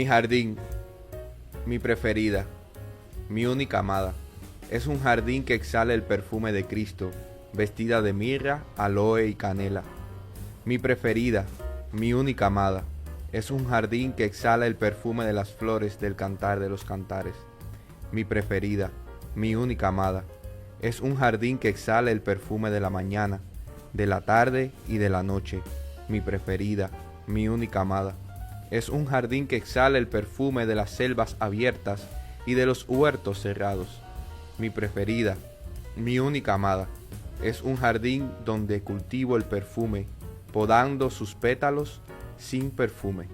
jardín, mi preferida, mi única amada, es un jardín que exhala el perfume de Cristo, vestida de mirra, aloe y canela. Mi preferida, mi única amada, es un jardín que exhala el perfume de las flores del cantar de los cantares. Mi preferida, mi única amada, es un jardín que exhala el perfume de la mañana, de la tarde y de la noche. Mi preferida, mi única amada, es un jardín que exhala el perfume de las selvas abiertas y de los huertos cerrados. Mi preferida, mi única amada, es un jardín donde cultivo el perfume, podando sus pétalos sin perfume.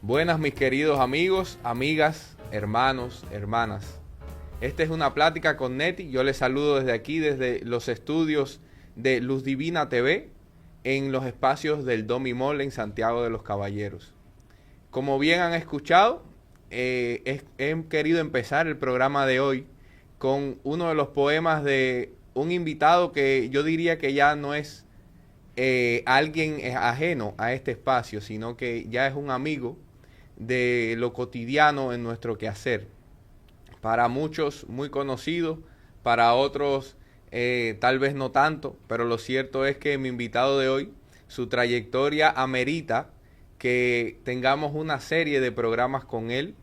Buenas, mis queridos amigos, amigas, hermanos, hermanas. Esta es una plática con Neti. Yo les saludo desde aquí, desde los estudios de Luz Divina TV, en los espacios del Domi Mall en Santiago de los Caballeros. Como bien han escuchado, he querido empezar el programa de hoy con uno de los poemas de un invitado que yo diría que ya no es alguien ajeno a este espacio, sino que ya es un amigo de lo cotidiano en nuestro quehacer. Para muchos muy conocido, para otros tal vez no tanto, pero lo cierto es que mi invitado de hoy, su trayectoria amerita que tengamos una serie de programas con él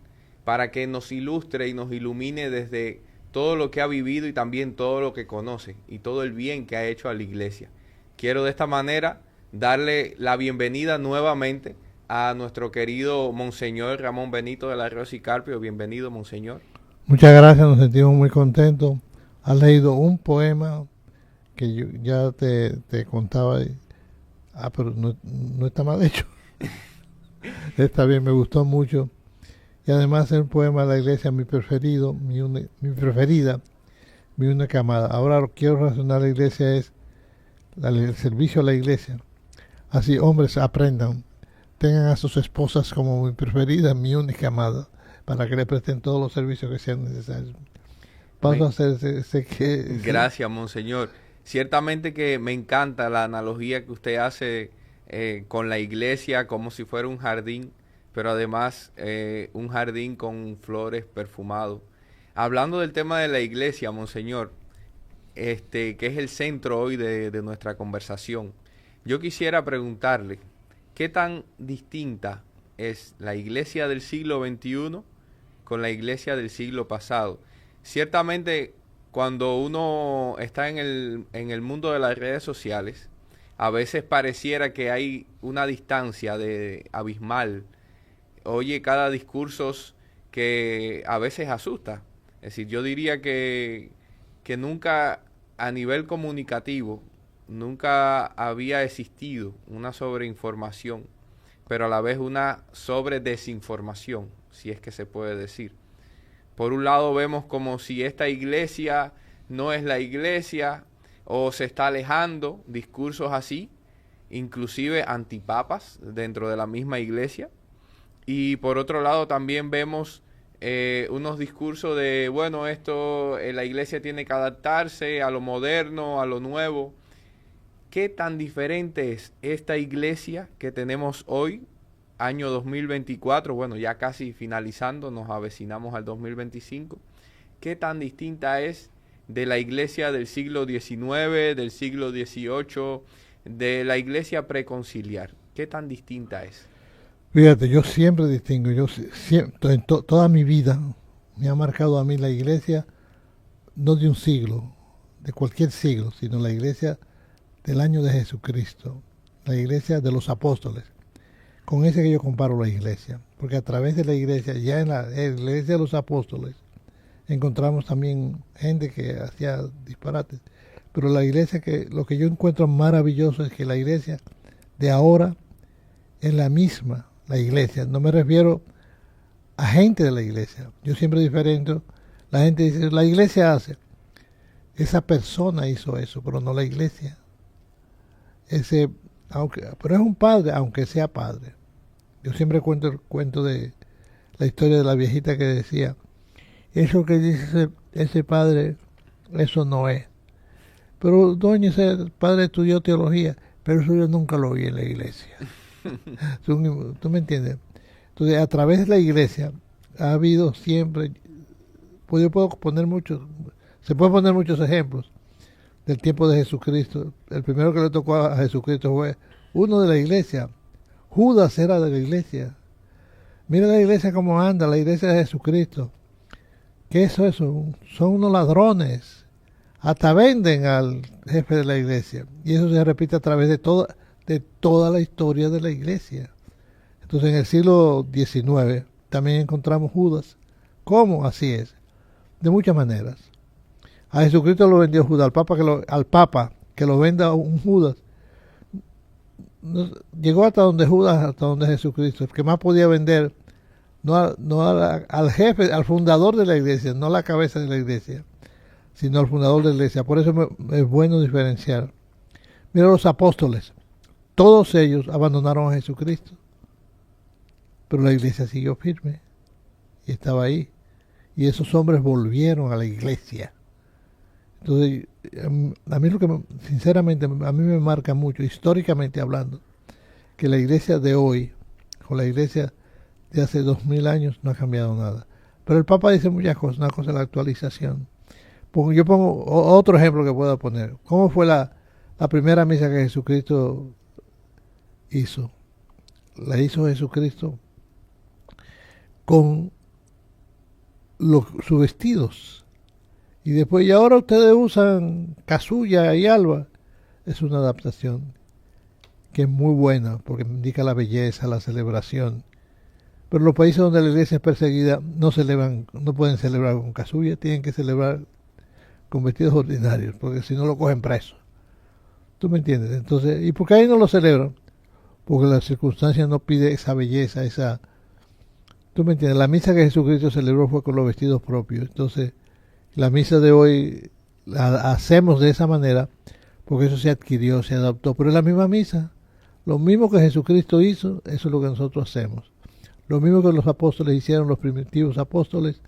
para que nos ilustre y nos ilumine desde todo lo que ha vivido y también todo lo que conoce y todo el bien que ha hecho a la iglesia. Quiero de esta manera darle la bienvenida nuevamente a nuestro querido Monseñor Ramón Benito de la Rosa y Carpio. Bienvenido, Monseñor. Muchas gracias, nos sentimos muy contentos. Has leído un poema que yo ya te contaba. Pero no está mal hecho. Está bien, me gustó mucho. Y además es un poema de la iglesia, mi preferido, mi preferida, mi única amada. Ahora lo que quiero relacionar a la iglesia es el servicio a la iglesia. Así hombres aprendan, tengan a sus esposas como mi preferida, mi única amada, para que le presten todos los servicios que sean necesarios. Paso a hacer Gracias, Monseñor. Ciertamente que me encanta la analogía que usted hace con la iglesia como si fuera un jardín, pero además un jardín con flores perfumado. Hablando del tema de la iglesia, Monseñor, que es el centro hoy de nuestra conversación, yo quisiera preguntarle, ¿qué tan distinta es la iglesia del siglo XXI con la iglesia del siglo pasado? Ciertamente, cuando uno está en el mundo de las redes sociales, a veces pareciera que hay una distancia abismal. Oye, cada discurso que a veces asusta. Es decir, yo diría que nunca a nivel comunicativo, nunca había existido una sobreinformación, pero a la vez una sobredesinformación, si es que se puede decir. Por un lado vemos como si esta iglesia no es la iglesia o se está alejando, discursos así, inclusive antipapas dentro de la misma iglesia. Y por otro lado también vemos unos discursos de, bueno, la iglesia tiene que adaptarse a lo moderno, a lo nuevo. ¿Qué tan diferente es esta iglesia que tenemos hoy, año 2024, bueno, ya casi finalizando, nos avecinamos al 2025, qué tan distinta es de la iglesia del siglo XIX, del siglo XVIII, de la iglesia preconciliar? ¿Qué tan distinta es? Fíjate, yo siempre distingo, toda mi vida me ha marcado a mí la iglesia, no de un siglo, de cualquier siglo, sino la iglesia del año de Jesucristo, la iglesia de los apóstoles. Con ese que yo comparo la iglesia, porque a través de la iglesia, ya en la iglesia de los apóstoles, encontramos también gente que hacía disparates, pero la iglesia lo que yo encuentro maravilloso es que la iglesia de ahora es la misma, la iglesia, no me refiero a gente de la iglesia, yo siempre diferento, la gente dice, la iglesia hace, esa persona hizo eso, pero no la iglesia, pero es un padre, aunque sea padre. Yo siempre cuento el cuento de la historia de la viejita que decía, eso que dice ese padre, eso no es. Pero doña, ese padre estudió teología, pero eso yo nunca lo vi en la iglesia. ¿Tú me entiendes? Entonces, a través de la iglesia ha habido siempre, pues yo puedo poner se pueden poner muchos ejemplos del tiempo de Jesucristo. El primero que le tocó a Jesucristo fue uno de la iglesia. Judas era de la iglesia. Mira la iglesia cómo anda, la iglesia de Jesucristo. ¿Qué es eso? Son unos ladrones. Hasta venden al jefe de la iglesia. Y eso se repite a través de toda la historia de la iglesia. Entonces en el siglo XIX también encontramos Judas. ¿Cómo? Así es. De muchas maneras. A Jesucristo lo vendió Judas. Al Papa que lo venda un Judas. Llegó hasta donde Jesucristo. El que más podía vender, al jefe, al fundador de la iglesia, no la cabeza de la iglesia, sino al fundador de la iglesia. Por eso es bueno diferenciar. Mira los apóstoles. Todos ellos abandonaron a Jesucristo. Pero la iglesia siguió firme. Y estaba ahí. Y esos hombres volvieron a la iglesia. Entonces, a mí sinceramente, a mí me marca mucho, históricamente hablando, que la iglesia de hoy, con la iglesia de hace 2000 años, no ha cambiado nada. Pero el Papa dice muchas cosas. Una cosa es la actualización. Yo pongo otro ejemplo que pueda poner. ¿Cómo fue la primera misa que Jesucristo hizo? La hizo Jesucristo con sus vestidos. Y después, y ahora ustedes usan casulla y alba. Es una adaptación que es muy buena porque indica la belleza, la celebración. Pero los países donde la iglesia es perseguida no pueden celebrar con casulla, tienen que celebrar con vestidos ordinarios, porque si no lo cogen preso. ¿Tú me entiendes? Entonces, ¿y por qué ahí no lo celebran? Porque la circunstancia no pide esa belleza, ¿tú me entiendes? La misa que Jesucristo celebró fue con los vestidos propios. Entonces, la misa de hoy la hacemos de esa manera porque eso se adquirió, se adoptó. Pero es la misma misa. Lo mismo que Jesucristo hizo, eso es lo que nosotros hacemos. Lo mismo que los apóstoles hicieron, los primitivos apóstoles.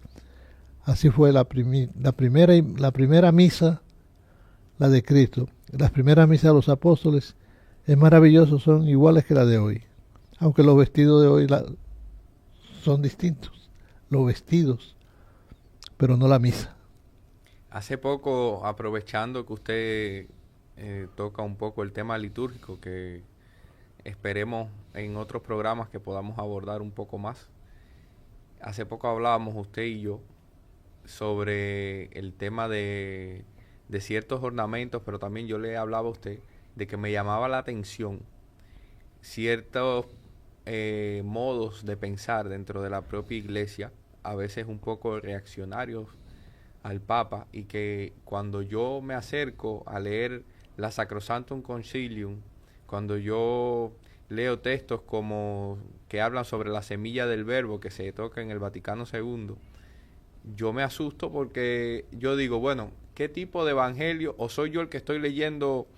Así fue la primera misa, la de Cristo. Las primeras misas de los apóstoles es maravilloso, son iguales que la de hoy. Aunque los vestidos de hoy son distintos. Los vestidos, pero no la misa. Hace poco, aprovechando que usted toca un poco el tema litúrgico, que esperemos en otros programas que podamos abordar un poco más. Hace poco hablábamos usted y yo sobre el tema de ciertos ornamentos, pero también yo le hablaba a usted de que me llamaba la atención ciertos modos de pensar dentro de la propia iglesia, a veces un poco reaccionarios al Papa, y que cuando yo me acerco a leer la Sacrosanctum Concilium, cuando yo leo textos como que hablan sobre la semilla del verbo que se toca en el Vaticano II, yo me asusto porque yo digo, bueno, ¿qué tipo de evangelio? ¿O soy yo el que estoy leyendo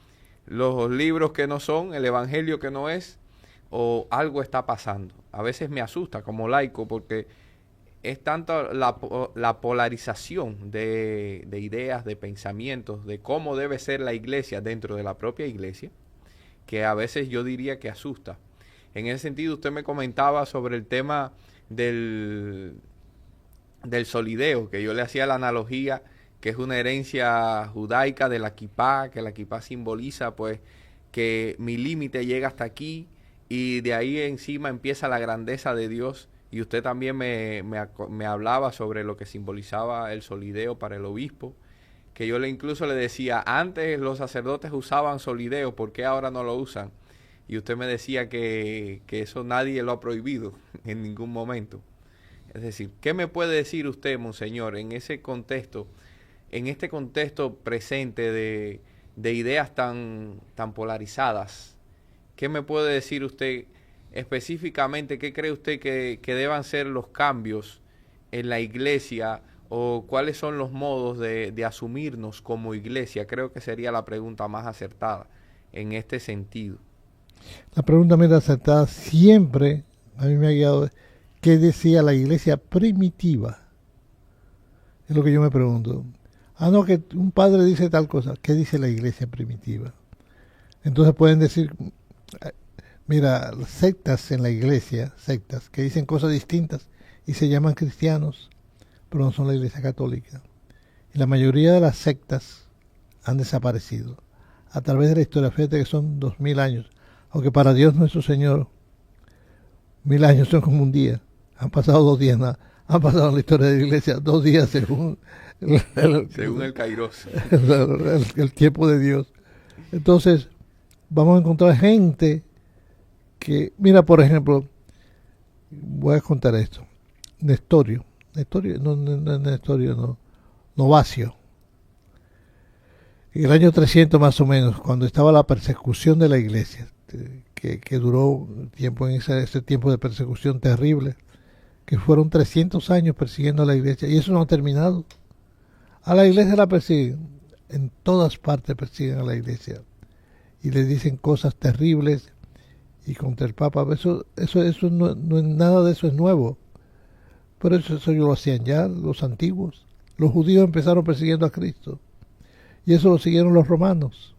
los libros que no son, el evangelio que no es? ¿O algo está pasando? A veces me asusta como laico porque es tanto la polarización de ideas, de pensamientos, de cómo debe ser la iglesia dentro de la propia iglesia, que a veces yo diría que asusta. En ese sentido, usted me comentaba sobre el tema del solideo, que yo le hacía la analogía que es una herencia judaica de la kipá, que la kipá simboliza pues que mi límite llega hasta aquí y de ahí encima empieza la grandeza de Dios. Y usted también me hablaba sobre lo que simbolizaba el solideo para el obispo, que yo incluso le decía, antes los sacerdotes usaban solideo, ¿por qué ahora no lo usan? Y usted me decía que eso nadie lo ha prohibido en ningún momento. Es decir, ¿qué me puede decir usted, monseñor, en ese contexto, en este contexto presente de ideas tan polarizadas? ¿Qué me puede decir usted específicamente? ¿Qué cree usted que deban ser los cambios en la iglesia o cuáles son los modos de asumirnos como iglesia? Creo que sería la pregunta más acertada en este sentido. La pregunta más acertada siempre a mí me ha guiado. ¿Qué decía la iglesia primitiva? Es lo que yo me pregunto. No, que un padre dice tal cosa. ¿Qué dice la iglesia primitiva? Entonces pueden decir, Mira, sectas en la iglesia, sectas que dicen cosas distintas y se llaman cristianos, pero no son la iglesia católica. Y la mayoría de las sectas han desaparecido a través de la historia. Fíjate que son 2000 años, aunque para Dios nuestro Señor 1000 años son como un día. Han pasado 2 días, han pasado en la historia de la iglesia 2 días según según el Kairos, el tiempo de Dios. Entonces vamos a encontrar gente que, mira, por ejemplo, voy a contar esto. Novacio. En el año 300 más o menos, cuando estaba la persecución de la iglesia, que duró tiempo en ese tiempo de persecución terrible, que fueron 300 años persiguiendo a la iglesia, y eso no ha terminado. A la iglesia la persiguen, en todas partes persiguen a la iglesia, y le dicen cosas terribles, y contra el Papa, eso no, nada de eso es nuevo, pero eso lo hacían ya los antiguos. Los judíos empezaron persiguiendo a Cristo, y eso lo siguieron los romanos,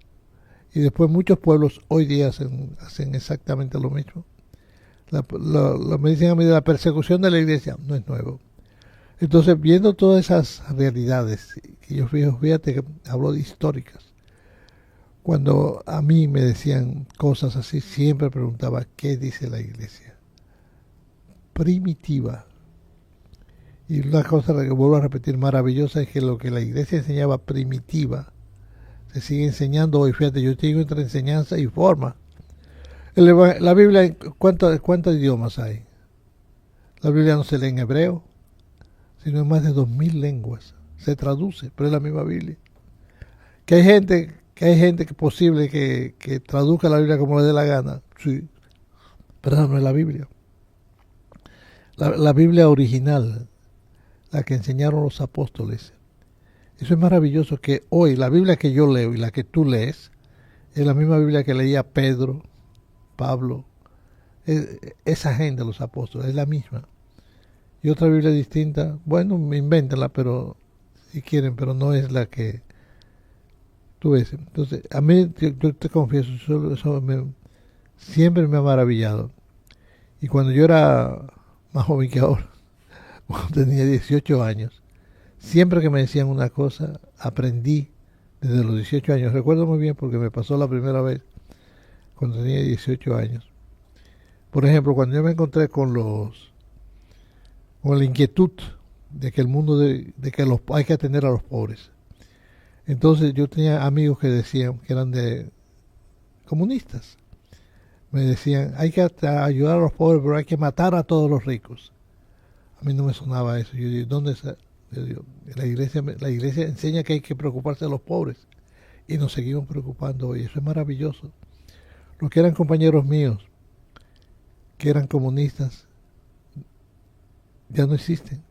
y después muchos pueblos hoy día hacen exactamente lo mismo. Me dicen a mí de la persecución de la iglesia, no es nuevo. Entonces, viendo todas esas realidades, y yo fíjate que hablo de históricas, cuando a mí me decían cosas así, siempre preguntaba, ¿qué dice la iglesia? Primitiva. Y una cosa que vuelvo a repetir maravillosa es que lo que la iglesia enseñaba primitiva, se sigue enseñando hoy. Fíjate, yo te digo entre enseñanza y forma. La Biblia, ¿cuántos idiomas hay? La Biblia no se lee en hebreo, sino en más de 2000 lenguas. Se traduce, pero es la misma Biblia. Que hay gente que es posible que traduzca la Biblia como le dé la gana, sí, pero esa no es la Biblia. La Biblia original, la que enseñaron los apóstoles. Eso es maravilloso, que hoy la Biblia que yo leo y la que tú lees es la misma Biblia que leía Pedro, Pablo, esa gente, los apóstoles, es la misma. Y otra Biblia distinta, bueno, invéntenla, pero si quieren, pero no es la que tú ves. Entonces, a mí, yo te confieso, eso siempre me ha maravillado. Y cuando yo era más joven que ahora, cuando tenía 18 años, siempre que me decían una cosa, aprendí desde los 18 años. Recuerdo muy bien porque me pasó la primera vez cuando tenía 18 años. Por ejemplo, cuando yo me encontré con la inquietud de que el mundo hay que atender a los pobres. Entonces yo tenía amigos que decían, que eran de comunistas, me decían, hay que ayudar a los pobres, pero hay que matar a todos los ricos. A mí no me sonaba eso. Yo digo, ¿dónde está? Yo digo, la iglesia enseña que hay que preocuparse de los pobres, y nos seguimos preocupando hoy. Eso es maravilloso. Los que eran compañeros míos, que eran comunistas, ya no existen.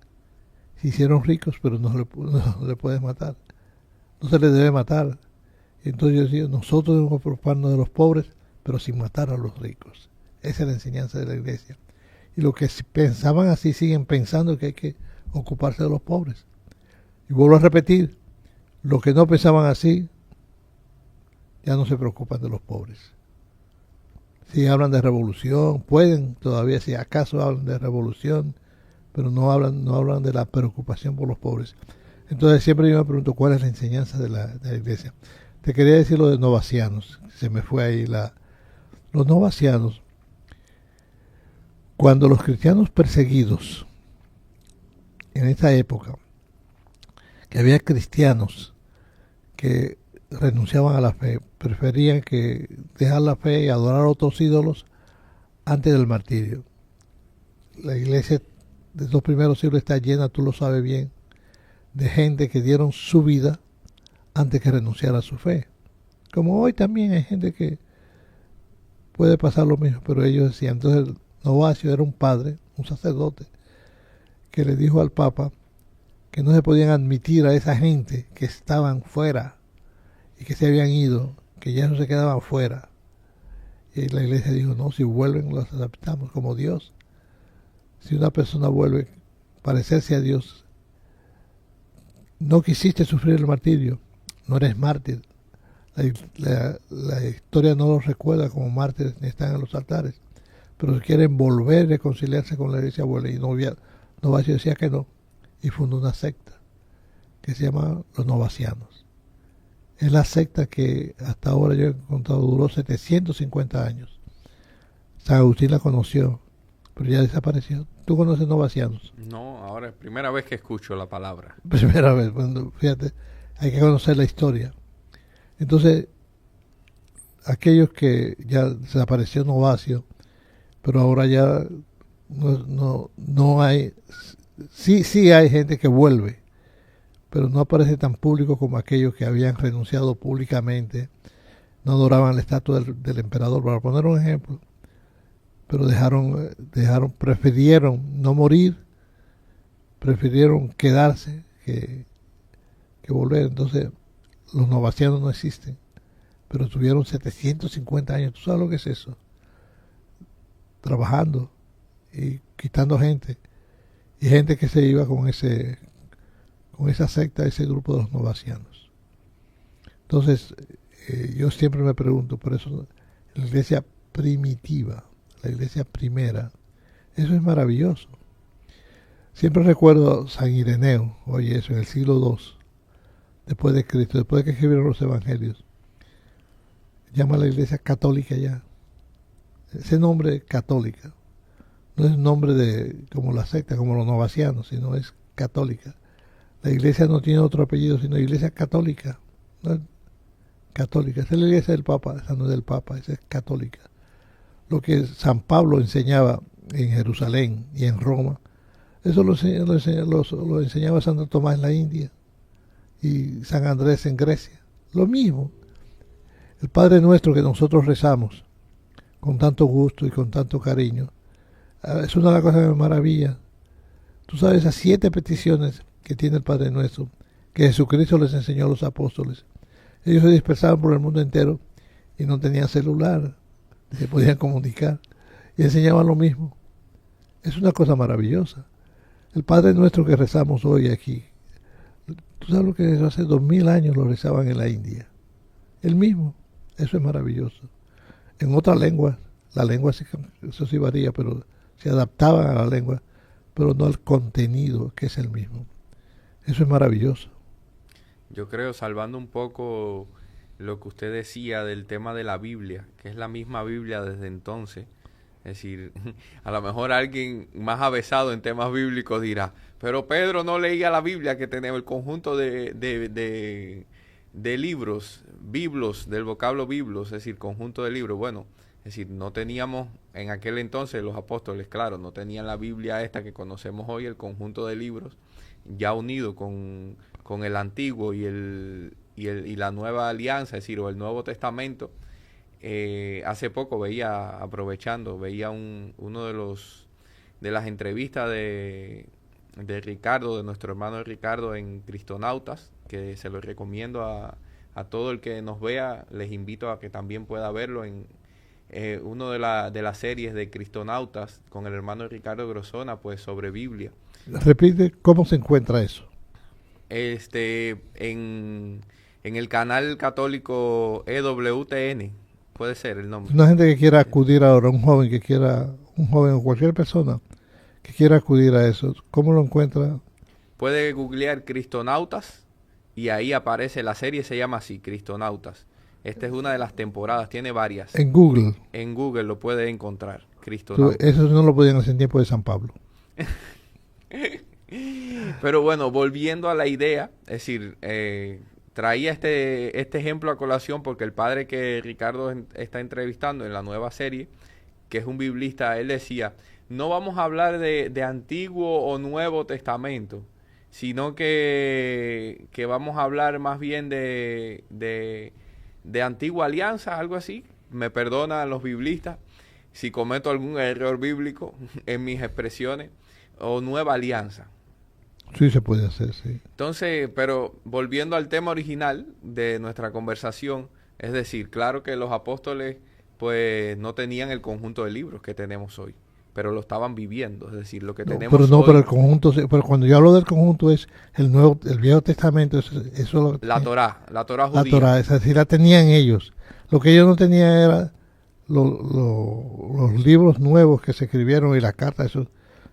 Se hicieron ricos, pero no le puedes matar. No se les debe matar. Entonces yo decía, nosotros debemos preocuparnos de los pobres, pero sin matar a los ricos. Esa es la enseñanza de la iglesia. Y los que pensaban así siguen pensando que hay que ocuparse de los pobres. Y vuelvo a repetir, los que no pensaban así ya no se preocupan de los pobres. Si hablan de revolución, pueden todavía, si acaso hablan de revolución, pero no hablan de la preocupación por los pobres. Entonces siempre yo me pregunto cuál es la enseñanza de la iglesia. Te quería decir lo de novacianos, se me fue ahí los novacianos. Cuando los cristianos perseguidos, en esta época, que había cristianos que renunciaban a la fe, preferían que dejar la fe y adorar a otros ídolos antes del martirio. La iglesia de los primeros siglos está llena, tú lo sabes bien, de gente que dieron su vida antes que renunciar a su fe. Como hoy también hay gente que puede pasar lo mismo, pero ellos decían. Entonces Novacio era un padre, un sacerdote, que le dijo al Papa que no se podían admitir a esa gente que estaban fuera y que se habían ido, que ya no se quedaban fuera. Y la iglesia dijo, no, si vuelven los aceptamos como Dios. Si una persona vuelve a parecerse a Dios, no quisiste sufrir el martirio, no eres mártir. La historia no los recuerda como mártires ni están en los altares, pero quieren volver a reconciliarse con la iglesia abuela. Y Novacio decía que no, y fundó una secta que se llama los Novacianos. Es la secta que hasta ahora yo he encontrado duró 750 años. San Agustín la conoció, pero ya desapareció. ¿Tú conoces Novacianos? No, ahora es primera vez que escucho la palabra. Primera vez, bueno, fíjate, hay que conocer la historia. Entonces, aquellos que ya desapareció Novacio, pero ahora ya no hay, sí hay gente que vuelve, pero no aparece tan público como aquellos que habían renunciado públicamente, no adoraban la estatua del emperador, para poner un ejemplo, pero prefirieron no morir, prefirieron quedarse que volver. Entonces, los novacianos no existen, pero tuvieron 750 años. ¿Tú sabes lo que es eso? Trabajando y quitando gente, y gente que se iba con esa secta, ese grupo de los novacianos. Entonces, yo siempre me pregunto, por eso la iglesia primitiva, la iglesia primera, eso es maravilloso. Siempre recuerdo a San Ireneo, oye, eso en el siglo II, después de Cristo, después de que escribieron los evangelios, llama a la iglesia católica ya. Ese nombre católica no es nombre de como la secta, como los novacianos, sino es católica. La iglesia no tiene otro apellido, sino iglesia católica. ¿No? Católica. Esa es la iglesia del Papa, esa no es del Papa, esa es católica. Lo que San Pablo enseñaba en Jerusalén y en Roma, eso lo enseñaba Santo Tomás en la India y San Andrés en Grecia. Lo mismo. El Padre Nuestro que nosotros rezamos con tanto gusto y con tanto cariño, es una de las cosas que me maravilla. Tú sabes esas 7 peticiones que tiene el Padre Nuestro, que Jesucristo les enseñó a los apóstoles. Ellos se dispersaban por el mundo entero y no tenían celular, se podían comunicar y enseñaban lo mismo. Es una cosa maravillosa. El Padre Nuestro que rezamos hoy aquí, tú sabes lo que hace 2000 años lo rezaban en la India. El mismo. Eso es maravilloso. En otra lengua, la lengua eso sí varía, pero se adaptaban a la lengua, pero no al contenido, que es el mismo. Eso es maravilloso. Yo creo, salvando un poco lo que usted decía del tema de la Biblia, que es la misma Biblia desde entonces. Es decir, a lo mejor alguien más avesado en temas bíblicos dirá, pero Pedro no leía la Biblia, que tenemos el conjunto de libros, biblos, del vocablo biblos, es decir, conjunto de libros. Bueno, es decir, no teníamos en aquel entonces los apóstoles, claro, no tenían la Biblia esta que conocemos hoy, el conjunto de libros, ya unido con el antiguo y la nueva alianza, es decir, o el Nuevo Testamento. Hace poco veía uno de las entrevistas de Ricardo, de nuestro hermano Ricardo en Cristonautas, que se lo recomiendo a todo el que nos vea. Les invito a que también pueda verlo en uno de las series de Cristonautas con el hermano Ricardo Grosona, pues sobre Biblia. Repite, ¿cómo se encuentra eso? En el canal católico EWTN, puede ser el nombre. Una gente que quiera acudir ahora, un joven o cualquier persona que quiera acudir a eso, ¿cómo lo encuentra? Puede googlear Cristonautas y ahí aparece la serie, se llama así, Cristonautas. Esta es una de las temporadas, tiene varias. En Google. En Google lo puede encontrar, Cristonautas. Eso no lo podían hacer en tiempo de San Pablo. Pero bueno, volviendo a la idea, es decir, traía este ejemplo a colación porque el padre que Ricardo está entrevistando en la nueva serie, que es un biblista, él decía, no vamos a hablar de Antiguo o Nuevo Testamento, sino que vamos a hablar más bien de Antigua Alianza, algo así. Me perdonan los biblistas si cometo algún error bíblico en mis expresiones, o Nueva Alianza. Sí, se puede hacer, sí. Entonces, pero volviendo al tema original de nuestra conversación, es decir, claro que los apóstoles pues no tenían el conjunto de libros que tenemos hoy. pero lo estaban viviendo. Es decir, lo que No, tenemos pero hoy, pero el conjunto, pero cuando yo hablo del conjunto es el Viejo Testamento, eso la Torá la judía. Torá, esa sí la tenían ellos. Lo que ellos no tenían era los libros nuevos que se escribieron y las cartas, eso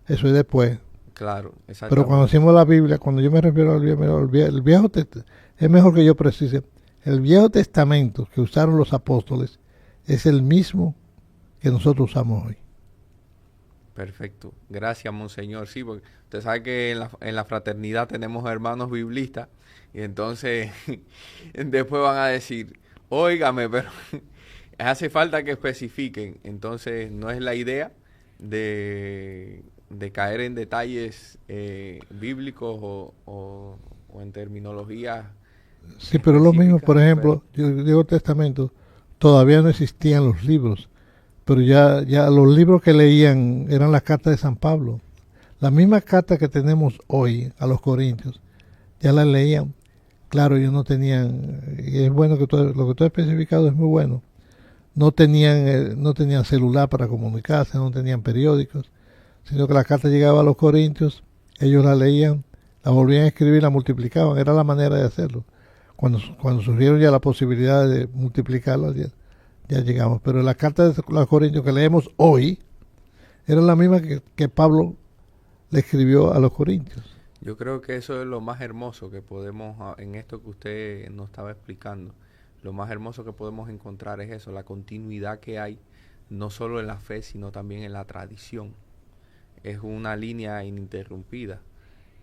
es después. Claro, Pero exactamente. cuando decimos la Biblia, cuando yo me refiero al el Viejo Testamento, es mejor que yo precise, el Viejo Testamento que usaron los apóstoles es el mismo que nosotros usamos hoy. Perfecto. Gracias, Monseñor. Sí, porque usted sabe que en la fraternidad tenemos hermanos biblistas y entonces después van a decir, óigame, pero hace falta que especifiquen. Entonces no es la idea de caer en detalles bíblicos o en terminología Sí, pero lo mismo, específicas, por ejemplo, yo digo Testamento, todavía no existían los libros, pero ya los libros que leían eran las cartas de San Pablo. La misma carta que tenemos hoy a los Corintios, ya las leían. Claro, ellos no tenían, y es bueno que lo que tú has especificado es muy bueno. No tenían celular para comunicarse, no tenían periódicos, sino que la carta llegaba a los Corintios, ellos la leían, la volvían a escribir, la multiplicaban, era la manera de hacerlo. Cuando surgieron ya la posibilidad de multiplicarlas, ya llegamos. Pero la carta de los Corintios que leemos hoy era la misma que Pablo le escribió a los Corintios. Yo creo que eso es lo más hermoso que podemos, en esto que usted nos estaba explicando, lo más hermoso que podemos encontrar es eso, la continuidad que hay, no solo en la fe, sino también en la tradición. Es una línea ininterrumpida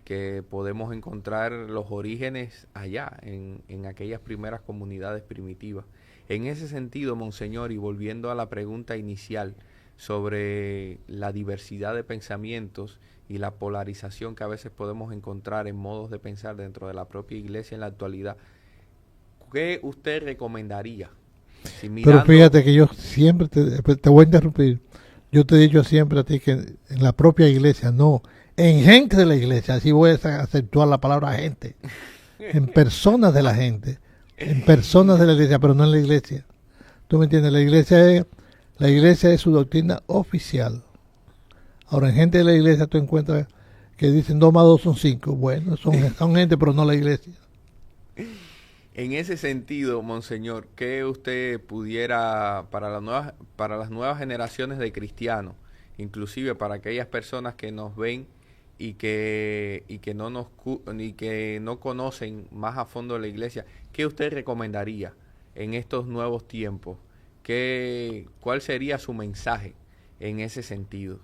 que podemos encontrar los orígenes allá, en aquellas primeras comunidades primitivas. En ese sentido, Monseñor, y volviendo a la pregunta inicial sobre la diversidad de pensamientos y la polarización que a veces podemos encontrar en modos de pensar dentro de la propia iglesia en la actualidad, ¿qué usted recomendaría? Si mirando... Pero fíjate que yo siempre te voy a interrumpir. Yo te he dicho siempre a ti que en la propia iglesia, no, en gente de la iglesia, así voy a acentuar la palabra gente, en personas de la gente, en personas de la iglesia, pero no en la iglesia. ¿Tú me entiendes? La iglesia es su doctrina oficial. Ahora, en gente de la iglesia tú encuentras que dicen 2 más 2 son 5. Bueno, son gente, pero no la iglesia. En ese sentido, Monseñor, ¿qué usted pudiera, para las nuevas generaciones de cristianos, inclusive para aquellas personas que nos ven y que no conocen más a fondo la iglesia, qué usted recomendaría en estos nuevos tiempos? ¿Cuál sería su mensaje en ese sentido?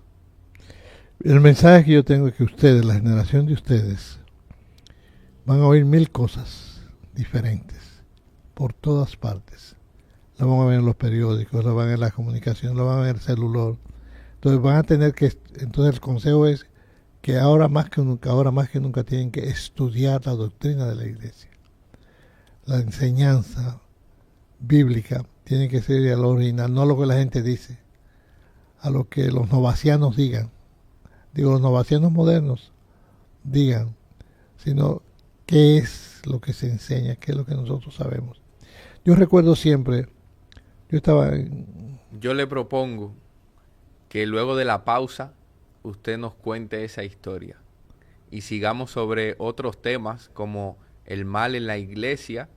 El mensaje que yo tengo es que ustedes, la generación de ustedes, van a oír 1000 cosas diferentes por todas partes. Lo van a ver en los periódicos, lo van a ver en la comunicación, lo van a ver en el celular. Entonces van a tener que, entonces el consejo es que ahora más que nunca tienen que estudiar la doctrina de la iglesia. La enseñanza bíblica tiene que ser a lo original, no a lo que la gente dice, a lo que los novacianos digan. Digo, los novacianos modernos digan, sino qué es lo que se enseña, qué es lo que nosotros sabemos. Yo recuerdo siempre, Yo le propongo que luego de la pausa usted nos cuente esa historia y sigamos sobre otros temas como el mal en la iglesia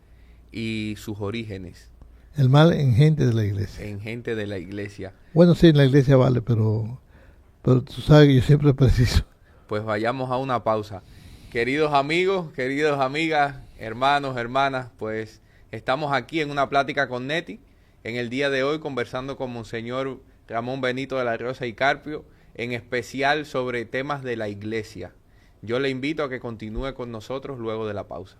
y sus orígenes. El mal en gente de la iglesia. En gente de la iglesia. Bueno, sí, en la iglesia vale, pero tú sabes que yo siempre preciso. Pues vayamos a una pausa. Queridos amigos, queridas amigas, hermanos, hermanas, pues estamos aquí en una plática con Neti, en el día de hoy conversando con Monseñor Ramón Benito de la Rosa y Carpio, en especial sobre temas de la iglesia. Yo le invito a que continúe con nosotros luego de la pausa.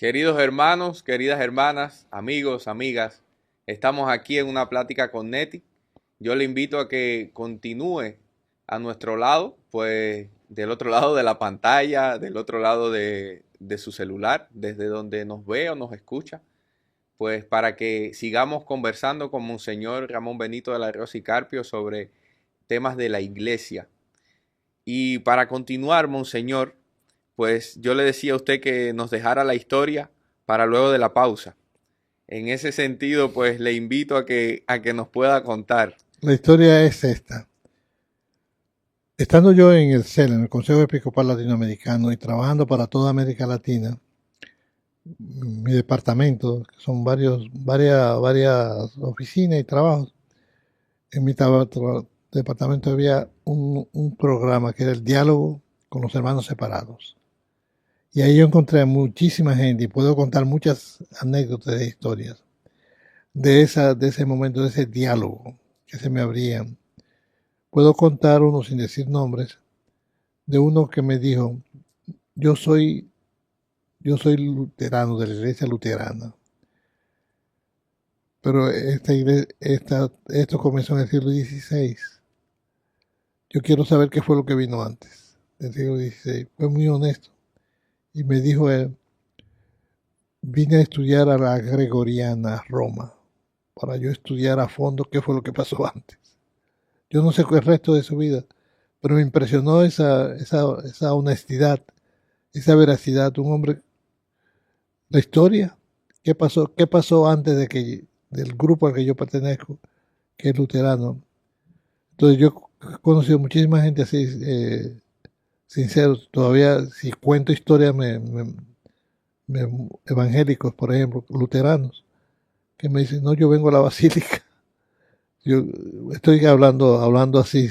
Queridos hermanos, queridas hermanas, amigos, amigas, estamos aquí en una plática con Neti. Yo le invito a que continúe a nuestro lado, pues del otro lado de la pantalla, del otro lado de su celular, desde donde nos ve o nos escucha, pues para que sigamos conversando con Monseñor Ramón Benito de la Rosa y Carpio sobre temas de la iglesia. Y para continuar, Monseñor, pues yo le decía a usted que nos dejara la historia para luego de la pausa. En ese sentido, pues le invito a que nos pueda contar. La historia es esta. Estando yo en el CEL, en el Consejo Episcopal Latinoamericano, y trabajando para toda América Latina, mi departamento, que son varias oficinas y trabajos, en mi departamento había un programa que era el diálogo con los hermanos separados. Y ahí yo encontré a muchísima gente y puedo contar muchas anécdotas e historias de ese momento, de ese diálogo que se me abrían. Puedo contar uno sin decir nombres, de uno que me dijo, yo soy luterano, de la iglesia luterana, pero esto comenzó en el siglo XVI. Yo quiero saber qué fue lo que vino antes del siglo XVI. Fue muy honesto. Y me dijo él, vine a estudiar a la Gregoriana, Roma, para yo estudiar a fondo qué fue lo que pasó antes. Yo no sé qué el resto de su vida, pero me impresionó esa honestidad, esa veracidad. Un hombre, la historia, qué pasó antes del grupo al que yo pertenezco, que es luterano. Entonces yo he conocido muchísima gente así, sinceros. Todavía si cuento historias evangélicos, por ejemplo, luteranos, que me dicen, no, yo vengo a la basílica. Yo estoy hablando así.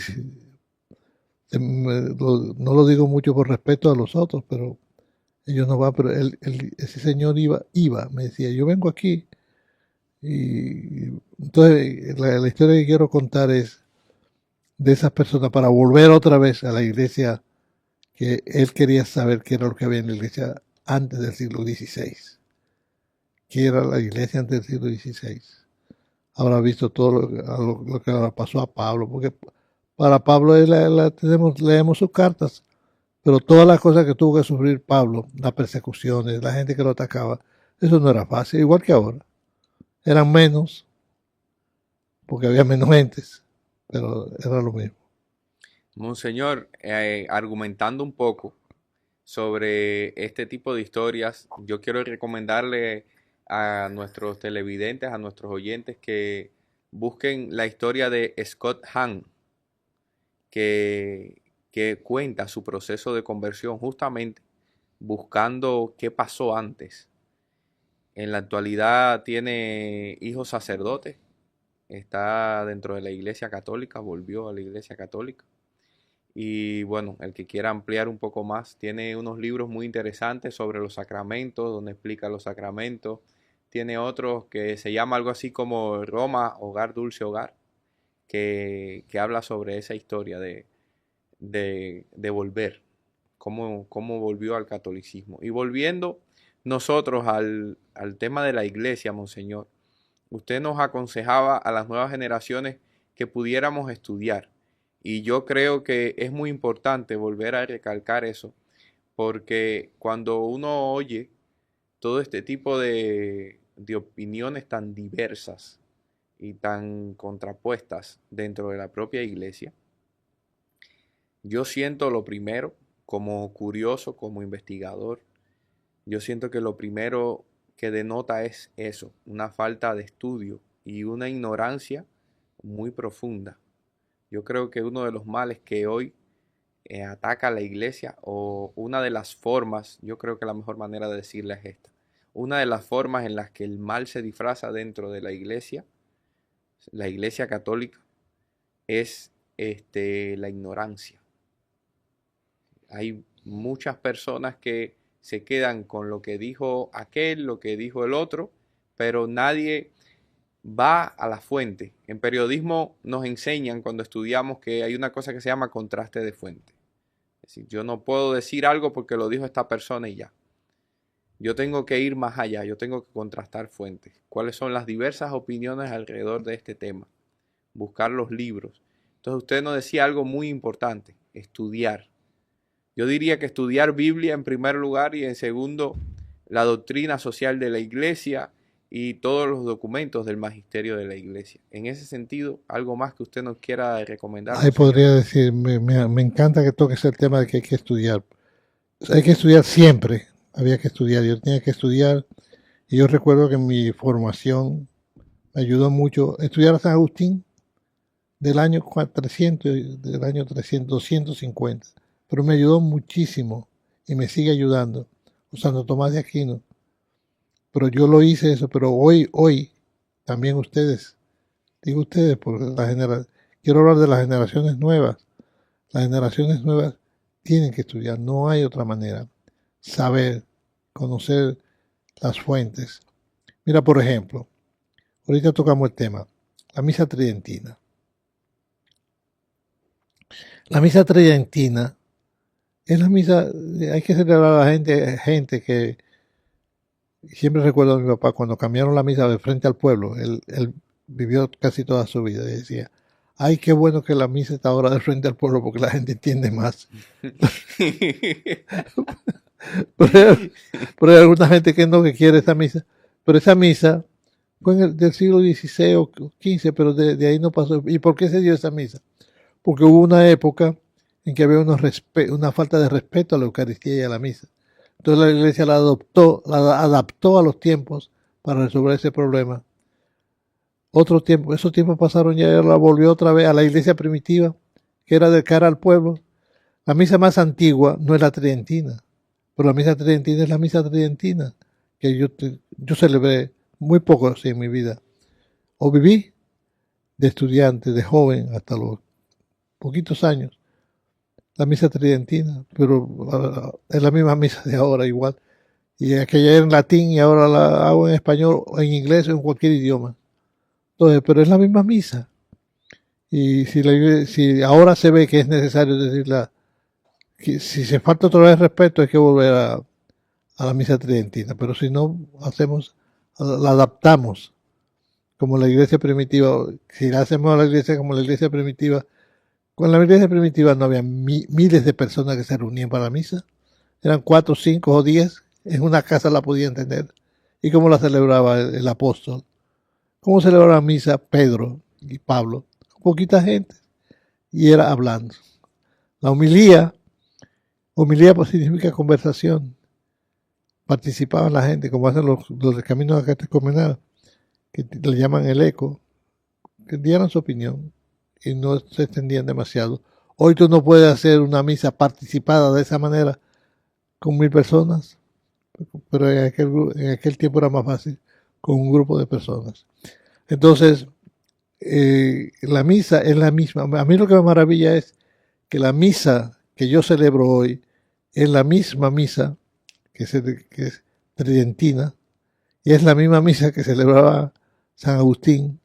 No lo digo mucho por respeto a los otros, pero ellos no van, pero ese señor iba, me decía, yo vengo aquí. Y entonces la historia que quiero contar es de esas personas para volver otra vez a la iglesia, que él quería saber qué era lo que había en la iglesia antes del siglo XVI. ¿Qué era la iglesia antes del siglo XVI? Habrá visto todo lo que ahora pasó a Pablo, porque para Pablo leemos sus cartas, pero todas las cosas que tuvo que sufrir Pablo, las persecuciones, la gente que lo atacaba, eso no era fácil, igual que ahora. Eran menos, porque había menos gentes, pero era lo mismo. Monseñor, argumentando un poco sobre este tipo de historias, yo quiero recomendarle a nuestros televidentes, a nuestros oyentes, que busquen la historia de Scott Hahn, que cuenta su proceso de conversión justamente buscando qué pasó antes. En la actualidad tiene hijos sacerdotes, está dentro de la Iglesia Católica, volvió a la Iglesia Católica. Y bueno, el que quiera ampliar un poco más, tiene unos libros muy interesantes sobre los sacramentos, donde explica los sacramentos. Tiene otros que se llama algo así como Roma, Hogar, Dulce Hogar, que habla sobre esa historia de volver, cómo volvió al catolicismo. Y volviendo nosotros al tema de la iglesia, Monseñor, usted nos aconsejaba a las nuevas generaciones que pudiéramos estudiar. Y yo creo que es muy importante volver a recalcar eso, porque cuando uno oye todo este tipo de opiniones tan diversas y tan contrapuestas dentro de la propia iglesia, yo siento lo primero, como curioso, como investigador, yo siento que lo primero que denota es eso, una falta de estudio y una ignorancia muy profunda. Yo creo que uno de los males que hoy ataca a la iglesia, o una de las formas, yo creo que la mejor manera de decirla es esta, una de las formas en las que el mal se disfraza dentro de la iglesia católica, es la ignorancia. Hay muchas personas que se quedan con lo que dijo aquel, lo que dijo el otro, pero nadie va a la fuente. En periodismo nos enseñan cuando estudiamos que hay una cosa que se llama contraste de fuente. Es decir, yo no puedo decir algo porque lo dijo esta persona y ya. yo tengo que ir más allá, yo tengo que contrastar fuentes. ¿Cuáles son las diversas opiniones alrededor de este tema? Buscar los libros. Entonces usted nos decía algo muy importante, estudiar. Yo diría que estudiar Biblia en primer lugar y en segundo, la doctrina social de la iglesia y todos los documentos del magisterio de la iglesia. En ese sentido, ¿algo más que usted nos quiera recomendar? Ahí podría decir, me encanta que toques el tema de que hay que estudiar. Hay que estudiar siempre, había que estudiar, yo tenía que estudiar y yo recuerdo que en mi formación me ayudó mucho estudiar a San Agustín del año 300, del año 300, 250, pero me ayudó muchísimo y me sigue ayudando, o Santo Tomás de Aquino. Pero yo lo hice eso, pero hoy, también ustedes, digo ustedes, porque quiero hablar de las generaciones nuevas. Las generaciones nuevas tienen que estudiar, no hay otra manera. Saber, conocer las fuentes. Mira, por ejemplo, ahorita tocamos el tema, la misa tridentina. La misa tridentina es la misa, hay que celebrar a la gente que, siempre recuerdo a mi papá cuando cambiaron la misa de frente al pueblo, él vivió casi toda su vida y decía, ay, qué bueno que la misa está ahora de frente al pueblo porque la gente entiende más. Pero hay alguna gente que no que quiere esa misa, pero esa misa fue del siglo XVI o XV, pero de ahí no pasó. ¿Y por qué se dio esa misa? Porque hubo una época en que había una falta de respeto a la Eucaristía y a la misa. Entonces la iglesia la adaptó a los tiempos para resolver ese problema. Esos tiempos pasaron ya, la volvió otra vez a la iglesia primitiva, que era de cara al pueblo. La misa más antigua no es la tridentina, pero la misa tridentina es la misa tridentina, que yo celebré muy poco en mi vida. O viví de estudiante, de joven, hasta los poquitos años, la misa tridentina, pero es la misma misa de ahora igual. Y aquella era en latín y ahora la hago en español, o en inglés o en cualquier idioma. Entonces, pero es la misma misa. Y si ahora se ve que es necesario decirla, que si se falta otra vez respeto hay que volver a la misa tridentina, pero si no la adaptamos como la iglesia primitiva, si la hacemos a la iglesia como la iglesia primitiva, con la iglesia primitiva no había miles de personas que se reunían para la misa, eran 4, 5 o 10, en una casa la podían tener. ¿Y cómo la celebraba el apóstol? ¿Cómo celebraba la misa Pedro y Pablo? Poquita gente, y era hablando. La homilía pues significa conversación. Participaban la gente, como hacen los caminos catecumenales, que le llaman el eco, que dieran su opinión y no se extendían demasiado. Hoy tú no puedes hacer una misa participada de esa manera con 1000 personas, pero en aquel tiempo era más fácil con un grupo de personas. Entonces, la misa es la misma. A mí lo que me maravilla es que la misa que yo celebro hoy es la misma misa que es tridentina y es la misma misa que celebraba San Agustín,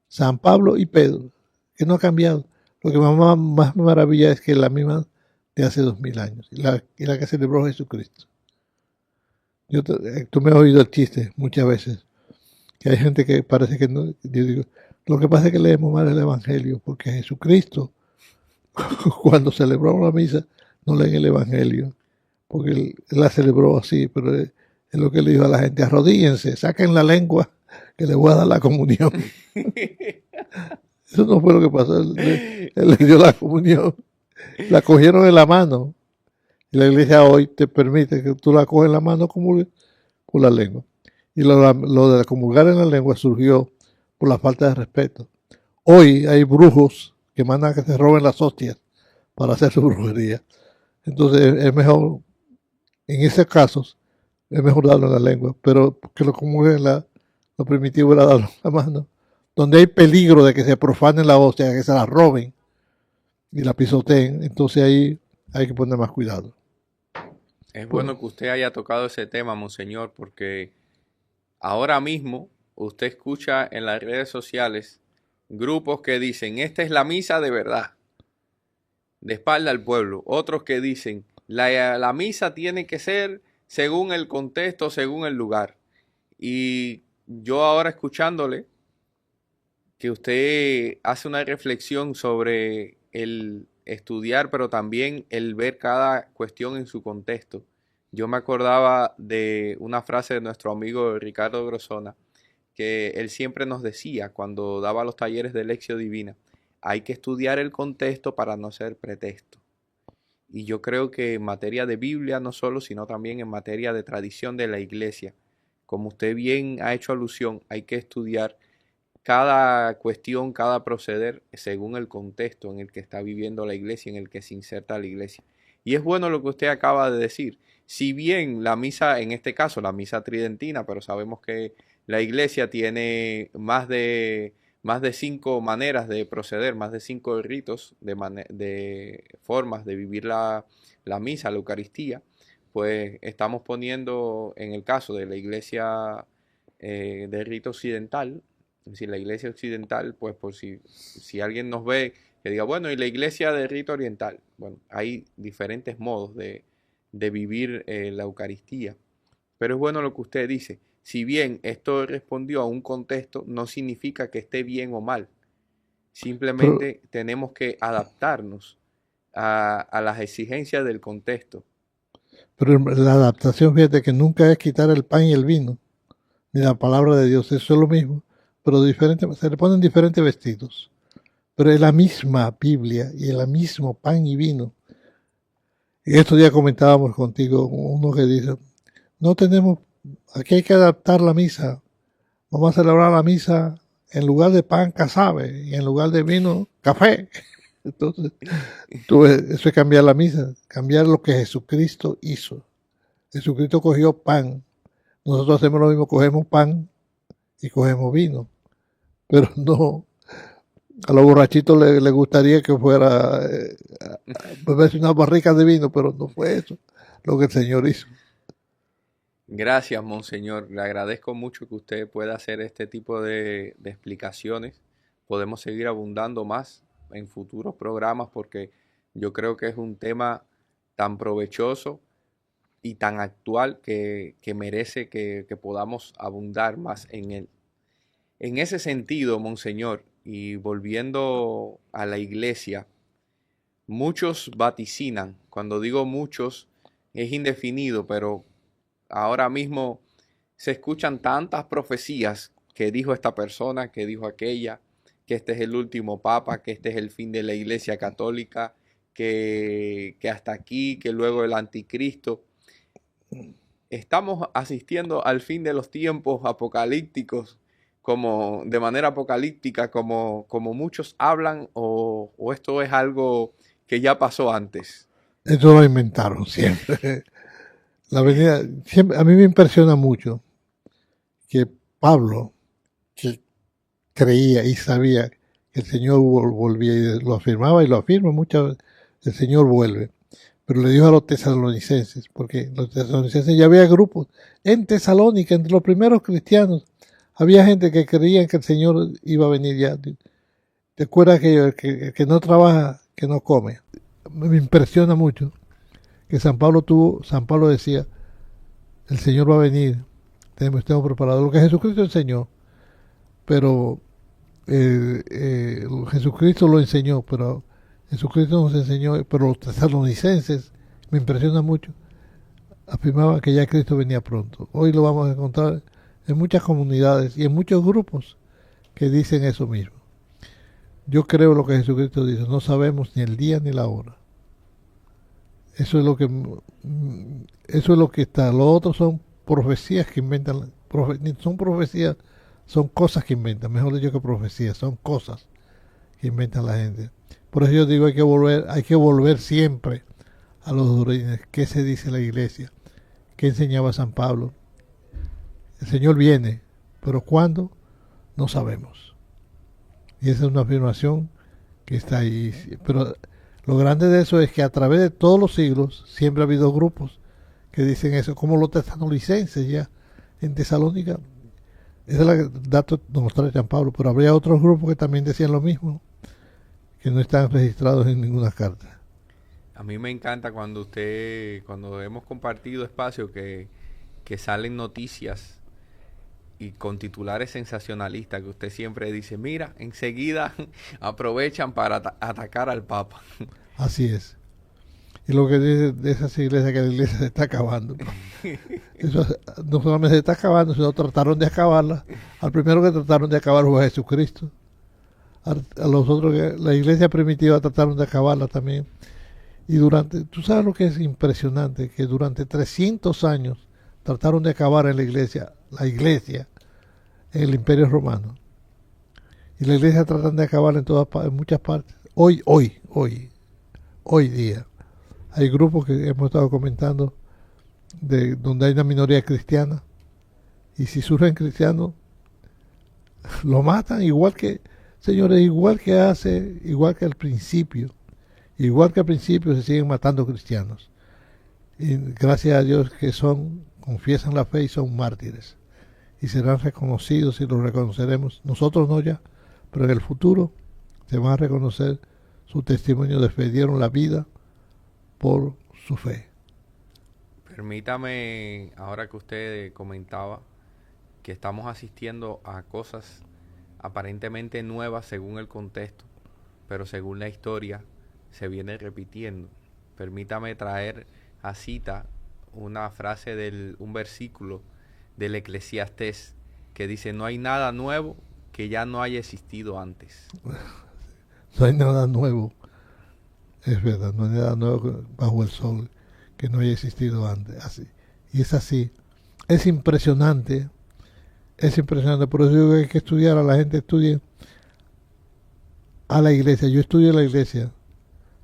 San Pablo y Pedro, que no ha cambiado. Lo que más me maravilla es que es la misma de hace 2000 años y la que celebró Jesucristo. Tú me has oído el chiste muchas veces, que hay gente que parece que no. Yo digo, lo que pasa es que leemos mal el Evangelio, porque Jesucristo, cuando celebró la misa, no leen el Evangelio, porque él la celebró así, pero es lo que le dijo a la gente: arrodíllense, saquen la lengua, que les voy a dar la comunión. Eso no fue lo que pasó, él le dio la comunión, la cogieron en la mano, y la iglesia hoy te permite que tú la coges en la mano como por la lengua. Y lo de comulgar en la lengua surgió por la falta de respeto. Hoy hay brujos que mandan a que se roben las hostias para hacer su brujería. Entonces es mejor, en esos casos, es mejor darlo en la lengua, pero que lo comulguen lo primitivo era darlo en la mano. Donde hay peligro de que se profanen la hostia, que se la roben y la pisoteen, entonces ahí hay que poner más cuidado. Es bueno que usted haya tocado ese tema, monseñor, porque ahora mismo usted escucha en las redes sociales grupos que dicen, esta es la misa de verdad, de espalda al pueblo. Otros que dicen, la misa tiene que ser según el contexto, según el lugar. Y yo ahora escuchándole, que usted hace una reflexión sobre el estudiar, pero también el ver cada cuestión en su contexto. Yo me acordaba de una frase de nuestro amigo Ricardo Grosona, que él siempre nos decía cuando daba los talleres de Lección Divina: hay que estudiar el contexto para no ser pretexto. Y yo creo que en materia de Biblia no solo, sino también en materia de tradición de la iglesia, como usted bien ha hecho alusión, hay que estudiar cada cuestión, cada proceder según el contexto en el que está viviendo la iglesia, en el que se inserta la iglesia. Y es bueno lo que usted acaba de decir. Si bien la misa, en este caso la misa tridentina, pero sabemos que la iglesia tiene más de 5 maneras de proceder, más de 5 ritos, de formas de vivir la misa, la Eucaristía, pues estamos poniendo en el caso de la iglesia de rito occidental, es decir, la iglesia occidental, pues por si alguien nos ve que diga, bueno, y la iglesia de rito oriental, bueno, hay diferentes modos de vivir la Eucaristía. Pero es bueno lo que usted dice. Si bien esto respondió a un contexto, no significa que esté bien o mal. Pero, Simplemente tenemos que adaptarnos a las exigencias del contexto. pero la adaptación, fíjate que nunca es quitar el pan y el vino, ni la palabra de Dios, eso es lo mismo, pero diferente, se le ponen diferentes vestidos. Pero es la misma Biblia y el mismo pan y vino. Y estos días comentábamos contigo uno que dice, no tenemos, aquí hay que adaptar la misa. Vamos a celebrar la misa en lugar de pan, casabe, y en lugar de vino, café. Entonces, eso es cambiar la misa, cambiar lo que Jesucristo hizo. Jesucristo cogió pan. Nosotros hacemos lo mismo, cogemos pan y cogemos vino. Pero no, a los borrachitos les gustaría que fuera beberse una barrica de vino, pero no fue eso lo que el Señor hizo. Gracias, Monseñor. Le agradezco mucho que usted pueda hacer este tipo de explicaciones. Podemos seguir abundando más en futuros programas porque yo creo que es un tema tan provechoso y tan actual que merece que podamos abundar más en él. En ese sentido, Monseñor, y volviendo a la iglesia, muchos vaticinan. Cuando digo muchos, es indefinido, pero ahora mismo se escuchan tantas profecías que dijo esta persona, que dijo aquella, que este es el último papa, que este es el fin de la iglesia católica, que hasta aquí, que luego el anticristo. Estamos asistiendo al fin de los tiempos apocalípticos, como de manera apocalíptica, como muchos hablan, o esto es algo que ya pasó antes. Eso lo inventaron siempre. La venida, siempre, a mí me impresiona mucho que Pablo, que creía y sabía que el Señor volvía y lo afirmaba y lo afirma muchas veces, el Señor vuelve. Pero le dijo a los tesalonicenses, porque los tesalonicenses ya había grupos en Tesalónica, entre los primeros cristianos, había gente que creía que el Señor iba a venir ya. ¿Te acuerdas que no trabaja, que no come? Me impresiona mucho que San Pablo decía, el Señor va a venir, estemos preparados, lo que Jesucristo enseñó, pero Jesucristo lo enseñó, pero Jesucristo nos enseñó, pero los tesalonicenses, me impresiona mucho, afirmaban que ya Cristo venía pronto. Hoy lo vamos a encontrar en muchas comunidades y en muchos grupos que dicen eso mismo. Yo creo lo que Jesucristo dice, no sabemos ni el día ni la hora. Eso es lo que está. Lo otro son profecías que inventan, son profecías, son cosas que inventan, mejor dicho que profecías, son cosas que inventan la gente. Por eso yo digo, hay que volver siempre a los orígenes. ¿Qué se dice la iglesia? ¿Qué enseñaba San Pablo? El Señor viene, pero ¿cuándo? No sabemos. Y esa es una afirmación que está ahí. Pero lo grande de eso es que a través de todos los siglos siempre ha habido grupos que dicen eso, como los tesalonicenses ya en Tesalónica. Ese es el dato que nos trae San Pablo, pero habría otros grupos que también decían lo mismo, que no están registrados en ninguna carta. A mí me encanta cuando hemos compartido espacio que salen noticias y con titulares sensacionalistas que usted siempre dice, mira, enseguida aprovechan para atacar al Papa. Así es. Y lo que dice de esas iglesias, que la iglesia se está acabando. Eso no solamente se está acabando, sino trataron de acabarla. Al primero que trataron de acabar fue a Jesucristo. A los otros, la iglesia primitiva trataron de acabarla también. Y tú sabes lo que es impresionante, que durante 300 años trataron de acabar en la iglesia en el Imperio Romano. Y la iglesia tratan de acabarla en muchas partes. Hoy día. Hay grupos que hemos estado comentando de donde hay una minoría cristiana, y si surgen cristianos, lo matan señores, igual que al principio. Igual que al principio se siguen matando cristianos. Y gracias a Dios que confiesan la fe y son mártires. Y serán reconocidos y los reconoceremos. Nosotros no ya, pero en el futuro se van a reconocer su testimonio de fe. Dieron la vida por su fe. Permítame, ahora que usted comentaba que estamos asistiendo a cosas aparentemente nuevas según el contexto, pero según la historia se viene repitiendo. Permítame traer a cita una frase un versículo del Eclesiastés que dice, no hay nada nuevo que ya no haya existido antes. No hay nada nuevo, es verdad, no hay nada nuevo bajo el sol que no haya existido antes. Así. Y es así. Es impresionante, por eso digo que hay que estudiar, a la gente estudie a la iglesia. Yo estudio la iglesia.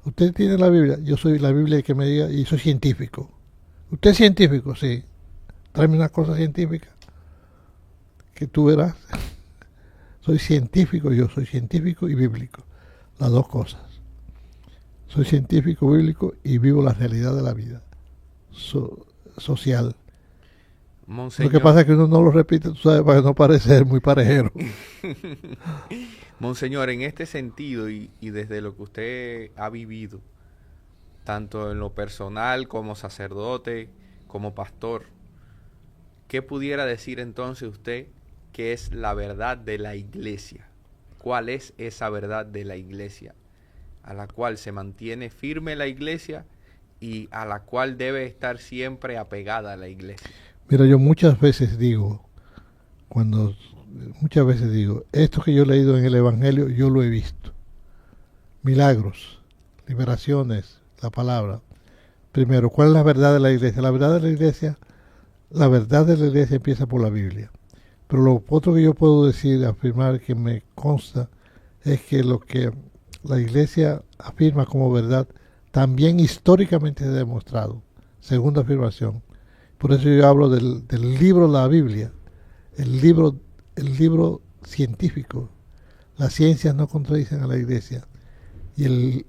Usted tiene la Biblia, yo soy la Biblia que me diga, y soy científico. ¿Usted es científico? Sí. Tráeme una cosa científica que tú verás. Soy científico y bíblico. Las dos cosas. Soy científico, bíblico y vivo la realidad de la vida social. Monseñor, lo que pasa es que uno no lo repite, tú sabes, para no parecer muy parejero. Monseñor, en este sentido y desde lo que usted ha vivido, tanto en lo personal como sacerdote, como pastor, ¿qué pudiera decir entonces usted que es la verdad de la iglesia? ¿Cuál es esa verdad de la iglesia a la cual se mantiene firme la iglesia y a la cual debe estar siempre apegada la iglesia? Mira, yo muchas veces digo, esto que yo he leído en el Evangelio, yo lo he visto. Milagros, liberaciones, la palabra. Primero, ¿cuál es la verdad de la iglesia? La verdad de la iglesia empieza por la Biblia. Pero lo otro que yo puedo decir, afirmar, que me consta, es que lo que la iglesia afirma como verdad, también históricamente se ha demostrado. Segunda afirmación. Por eso yo hablo del libro de la Biblia, el libro científico. Las ciencias no contradicen a la iglesia. Y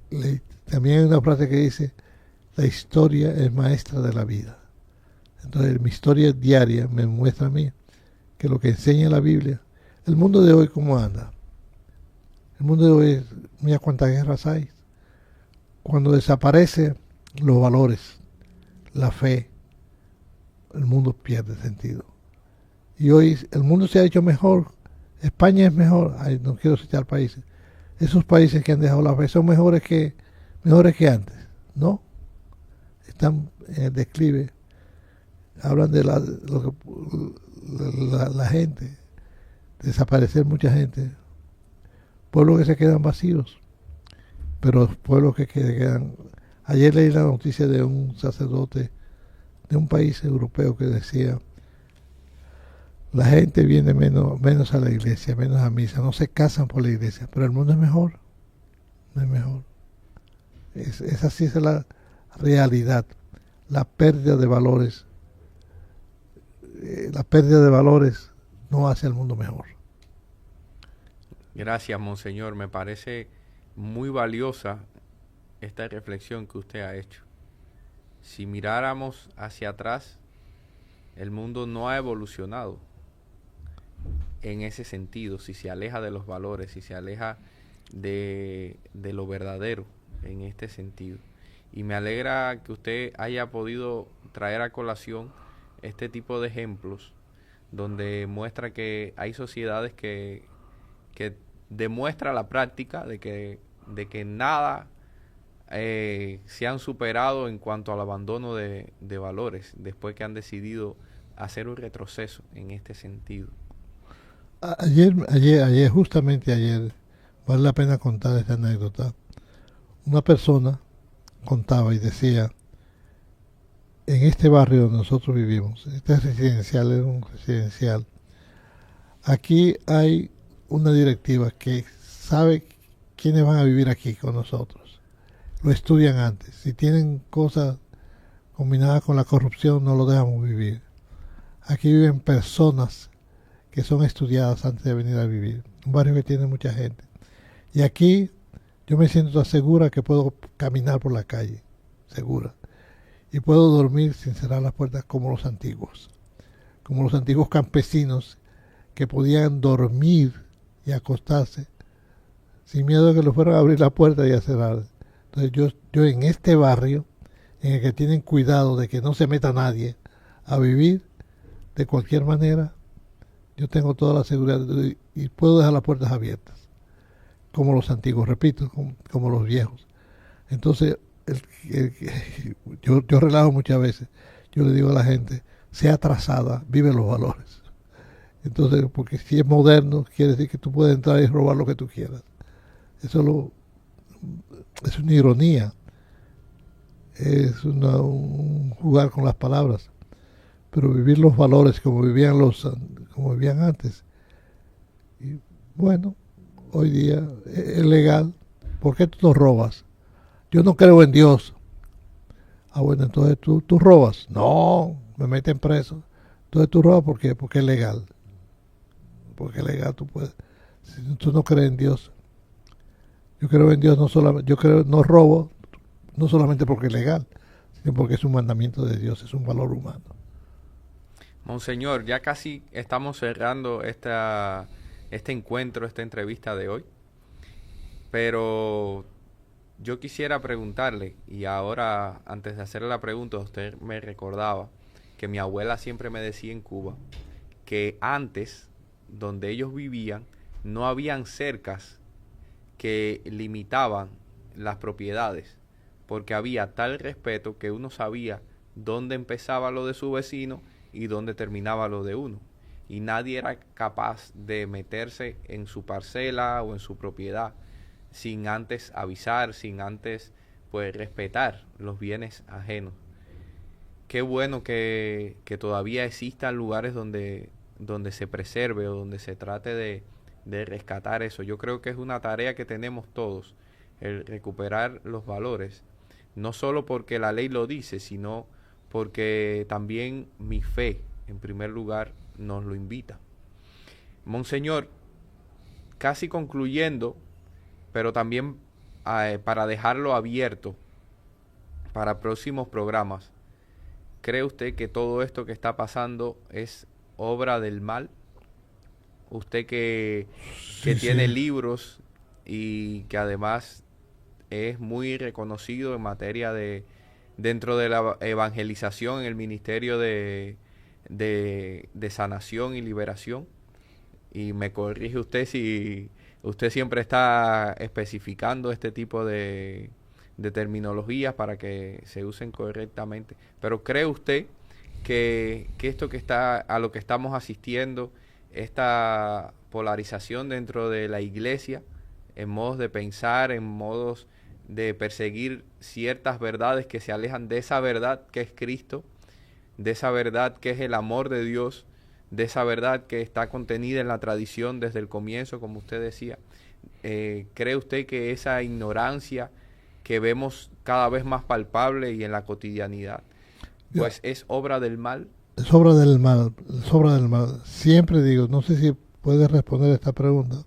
también hay una frase que dice, la historia es maestra de la vida. Entonces mi historia diaria me muestra a mí que lo que enseña la Biblia, el mundo de hoy, ¿cómo anda? El mundo de hoy, mira cuántas guerras hay. Cuando desaparecen los valores, la fe, el mundo pierde sentido. Y hoy el mundo se ha hecho mejor. España es mejor. Ay, no quiero citar países. Esos países que han dejado la fe son mejores que antes. No. Están en el declive. Hablan de la gente. Desaparecer mucha gente. Pueblos que se quedan vacíos. Pero pueblos que quedan. Ayer leí la noticia de un sacerdote de un país europeo que decía, la gente viene menos a la iglesia, menos a misa, no se casan por la iglesia, pero el mundo es mejor, no es mejor. Esa sí es la realidad, la pérdida de valores. La pérdida de valores no hace al mundo mejor. Gracias, Monseñor, me parece muy valiosa esta reflexión que usted ha hecho. Si miráramos hacia atrás, el mundo no ha evolucionado en ese sentido, si se aleja de los valores, si se aleja de lo verdadero en este sentido. Y me alegra que usted haya podido traer a colación este tipo de ejemplos donde muestra que hay sociedades que demuestra la práctica de que nada se han superado en cuanto al abandono de valores después que han decidido hacer un retroceso en este sentido. Justamente ayer, vale la pena contar esta anécdota. Una persona contaba y decía, en este barrio donde nosotros vivimos, este residencial es un residencial, aquí hay una directiva que sabe quiénes van a vivir aquí con nosotros. Lo estudian antes. Si tienen cosas combinadas con la corrupción, no lo dejamos vivir. Aquí viven personas que son estudiadas antes de venir a vivir. Un barrio que tiene mucha gente. Y aquí yo me siento tan segura que puedo caminar por la calle, segura. Y puedo dormir sin cerrar las puertas como los antiguos campesinos que podían dormir y acostarse sin miedo de que lo fueran a abrir la puerta y a cerrar. Entonces yo en este barrio, en el que tienen cuidado de que no se meta nadie a vivir de cualquier manera, yo tengo toda la seguridad y puedo dejar las puertas abiertas, como los antiguos, repito, como los viejos. Entonces, yo relajo muchas veces, yo le digo a la gente, sea atrasada, vive los valores. Entonces, porque si es moderno, quiere decir que tú puedes entrar y robar lo que tú quieras. Eso es una ironía, es un jugar con las palabras, pero vivir los valores como vivían antes. Y bueno, hoy día es legal. ¿Por qué tú no robas? Yo no creo en Dios. Ah, bueno, entonces tú robas. No, me meten preso. Entonces tú robas porque es legal. Porque es legal, tú puedes. Si tú no crees en Dios. Yo creo en Dios, no robo, no solamente porque es legal, sino porque es un mandamiento de Dios, es un valor humano. Monseñor, ya casi estamos cerrando este encuentro, esta entrevista de hoy, pero yo quisiera preguntarle, y ahora antes de hacerle la pregunta, usted me recordaba que mi abuela siempre me decía en Cuba que antes, donde ellos vivían, no habían cercas que limitaban las propiedades, porque había tal respeto que uno sabía dónde empezaba lo de su vecino y dónde terminaba lo de uno, y nadie era capaz de meterse en su parcela o en su propiedad sin antes avisar, sin antes pues respetar los bienes ajenos. Qué bueno que todavía existan lugares donde se preserve o donde se trate de rescatar eso. Yo creo que es una tarea que tenemos todos, el recuperar los valores, no solo porque la ley lo dice, sino porque también mi fe, en primer lugar, nos lo invita. Monseñor, casi concluyendo, pero también para dejarlo abierto para próximos programas, ¿cree usted que todo esto que está pasando es obra del mal? Usted que tiene libros y que además es muy reconocido en materia dentro de la evangelización en el ministerio de sanación y liberación. Y me corrige usted si usted siempre está especificando este tipo de terminologías para que se usen correctamente. Pero ¿cree usted que esto a lo que estamos asistiendo, esta polarización dentro de la iglesia, en modos de pensar, en modos de perseguir ciertas verdades que se alejan de esa verdad que es Cristo, de esa verdad que es el amor de Dios, de esa verdad que está contenida en la tradición desde el comienzo, como usted decía? ¿Cree usted que esa ignorancia que vemos cada vez más palpable y en la cotidianidad, pues es obra del mal? Es obra del mal, es obra del mal. Siempre digo, no sé si puedes responder esta pregunta,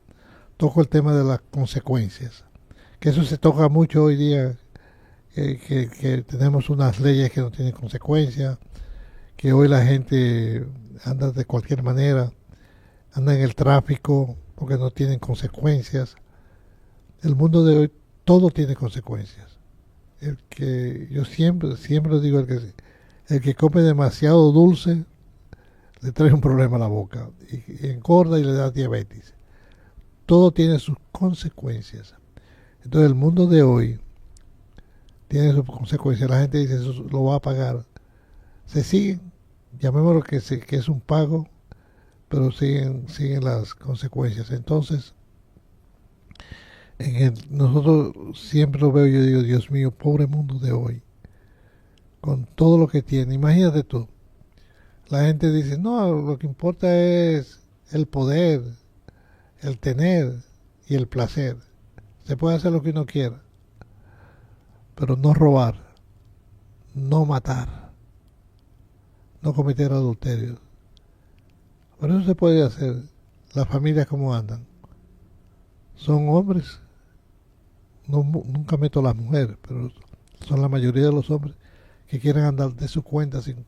toco el tema de las consecuencias, que eso se toca mucho hoy día, que tenemos unas leyes que no tienen consecuencias, que hoy la gente anda de cualquier manera, anda en el tráfico porque no tienen consecuencias. El mundo de hoy todo tiene consecuencias. yo siempre digo, el que come demasiado dulce le trae un problema a la boca y engorda y le da diabetes. Todo tiene sus consecuencias. Entonces el mundo de hoy tiene sus consecuencias. La gente dice, eso lo va a pagar. Se siguen, llamémoslo que es un pago, pero siguen las consecuencias. Entonces, nosotros siempre lo veo, yo digo, Dios mío, pobre mundo de hoy, con todo lo que tiene. Imagínate tú, la gente dice, no, lo que importa es el poder, el tener y el placer. Se puede hacer lo que uno quiera, pero no robar, no matar, no cometer adulterio. Por eso se puede hacer. Las familias como andan. Son hombres. Nunca meto a las mujeres, pero son la mayoría de los hombres que quieren andar de su cuenta sin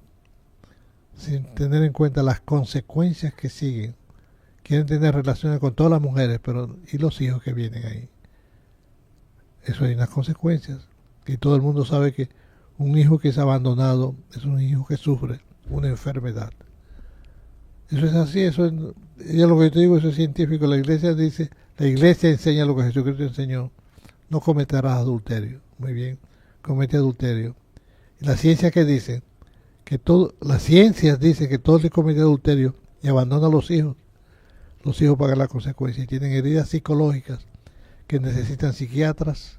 tener en cuenta las consecuencias que siguen. Quieren tener relaciones con todas las mujeres, pero ¿y los hijos que vienen ahí? Eso hay unas consecuencias. Y todo el mundo sabe que un hijo que es abandonado es un hijo que sufre una enfermedad. Eso es así, eso es lo que te digo, eso es científico. La iglesia enseña lo que Jesucristo enseñó. No cometerás adulterio. Muy bien, comete adulterio. Y la ciencia que dice las ciencias dicen que todo el que comete adulterio y abandona a los hijos pagan la consecuencia y tienen heridas psicológicas que necesitan psiquiatras,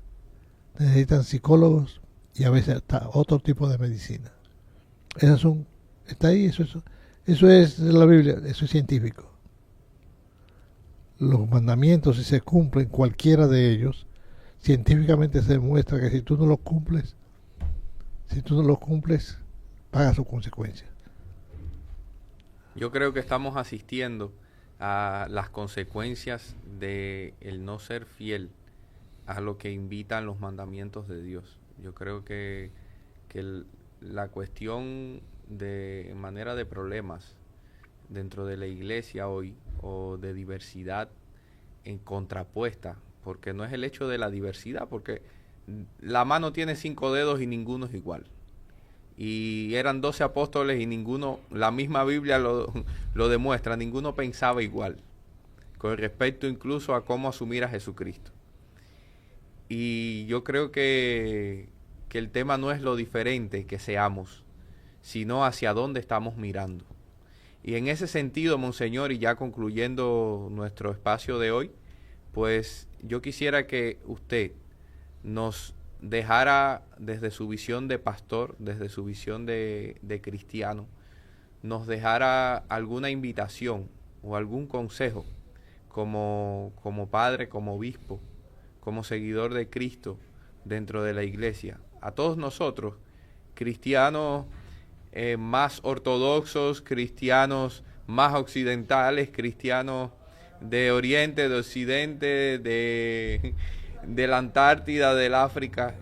necesitan psicólogos y a veces hasta otro tipo de medicina. Está ahí, eso es la Biblia, eso es científico. Los mandamientos, si se cumplen cualquiera de ellos, científicamente se demuestra que si tú no los cumples, pagas sus consecuencias. Yo creo que estamos asistiendo a las consecuencias de el no ser fiel a lo que invitan los mandamientos de Dios. Yo creo que la cuestión de manera de problemas dentro de la iglesia hoy, o de diversidad en contrapuesta, porque no es el hecho de la diversidad, porque la mano tiene 5 dedos y ninguno es igual. Y eran 12 apóstoles y ninguno, la misma Biblia lo demuestra, ninguno pensaba igual, con respecto incluso a cómo asumir a Jesucristo. Y yo creo que el tema no es lo diferente que seamos, sino hacia dónde estamos mirando. Y en ese sentido, Monseñor, y ya concluyendo nuestro espacio de hoy, pues yo quisiera que usted nos dejara desde su visión de pastor, desde su visión de cristiano, nos dejara alguna invitación o algún consejo como padre, como obispo, como seguidor de Cristo dentro de la iglesia. A todos nosotros, cristianos más ortodoxos, cristianos más occidentales, cristianos de Oriente, de Occidente, de la Antártida, del África.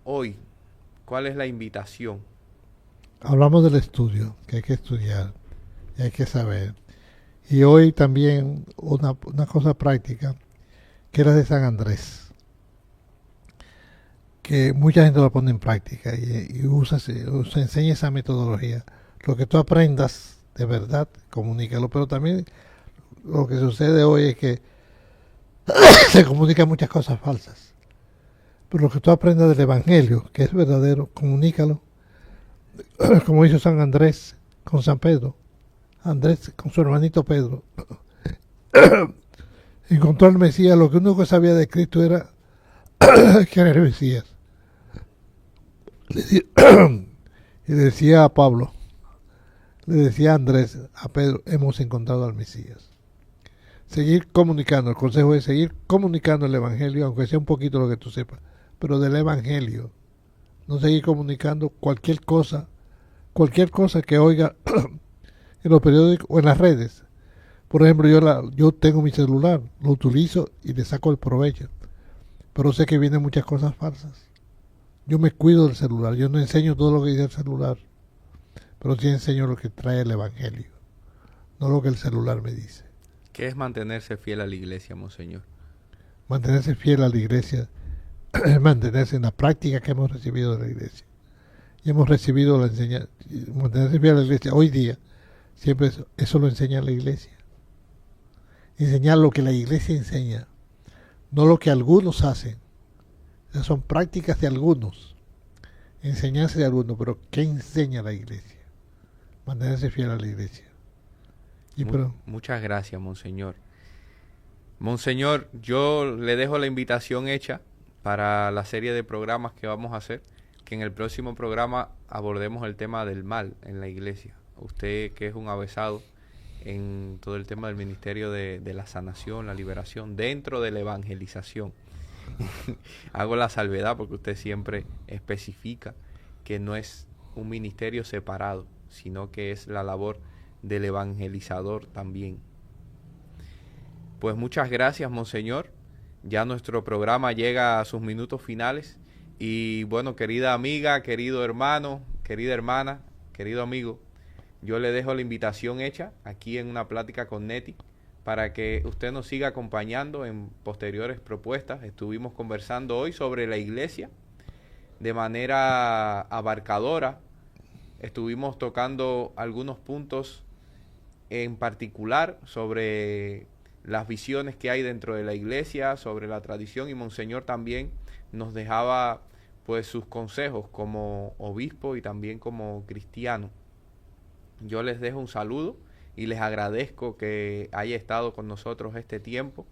Hoy, ¿cuál es la invitación? Hablamos del estudio, que hay que estudiar y hay que saber. Y hoy también una cosa práctica, que era de San Andrés, que mucha gente lo pone en práctica y se enseña esa metodología. Lo que tú aprendas de verdad, comunícalo, pero también lo que sucede hoy es que se comunican muchas cosas falsas. Pero lo que tú aprendas del Evangelio, que es verdadero, comunícalo, como hizo San Andrés con San Pedro. Andrés con su hermanito Pedro encontró al Mesías. Lo que único que sabía de Cristo era que era el Mesías. Y decía a Pablo, le decía a Andrés, a Pedro, hemos encontrado al Mesías. Seguir comunicando, el consejo es seguir comunicando el Evangelio, aunque sea un poquito lo que tú sepas, pero del Evangelio. No seguir comunicando cualquier cosa que oiga en los periódicos o en las redes. Por ejemplo, yo tengo mi celular, lo utilizo y le saco el provecho, pero sé que vienen muchas cosas falsas. Yo me cuido del celular, yo no enseño todo lo que dice el celular, pero sí enseño lo que trae el Evangelio, no lo que el celular me dice. ¿Qué es mantenerse fiel a la iglesia, Monseñor? Mantenerse fiel a la iglesia mantenerse en la práctica que hemos recibido de la iglesia. Y hemos recibido la enseñanza, mantenerse fiel a la iglesia. Hoy día, siempre eso lo enseña la iglesia. Enseñar lo que la iglesia enseña, no lo que algunos hacen. Esas son prácticas de algunos, enseñanzas de algunos, pero ¿qué enseña la iglesia? Mantenerse fiel a la iglesia. Muchas gracias, Monseñor. Monseñor, yo le dejo la invitación hecha para la serie de programas que vamos a hacer, que en el próximo programa abordemos el tema del mal en la iglesia. Usted, que es un avesado en todo el tema del ministerio de la sanación, la liberación, dentro de la evangelización. Hago la salvedad porque usted siempre especifica que no es un ministerio separado, sino que es la labor del evangelizador también. Pues muchas gracias, Monseñor. Ya nuestro programa llega a sus minutos finales. Y bueno, querida amiga, querido hermano, querida hermana, querido amigo, yo le dejo la invitación hecha aquí en una plática con Neti para que usted nos siga acompañando en posteriores propuestas. Estuvimos conversando hoy sobre la iglesia de manera abarcadora. Estuvimos tocando algunos puntos en particular sobre las visiones que hay dentro de la iglesia, sobre la tradición, y Monseñor también nos dejaba pues sus consejos como obispo y también como cristiano. Yo les dejo un saludo y les agradezco que haya estado con nosotros este tiempo,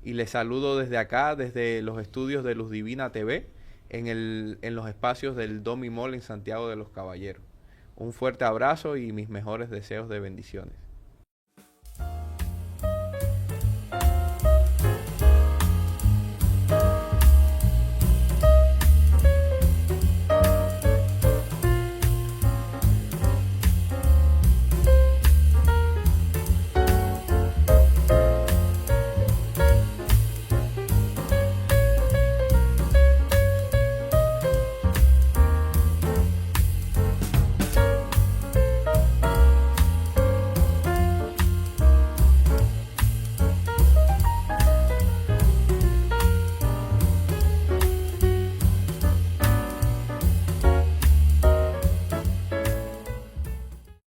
y les saludo desde acá, desde los estudios de Luz Divina TV, en los espacios del Domi Mall en Santiago de los Caballeros. Un fuerte abrazo y mis mejores deseos de bendiciones.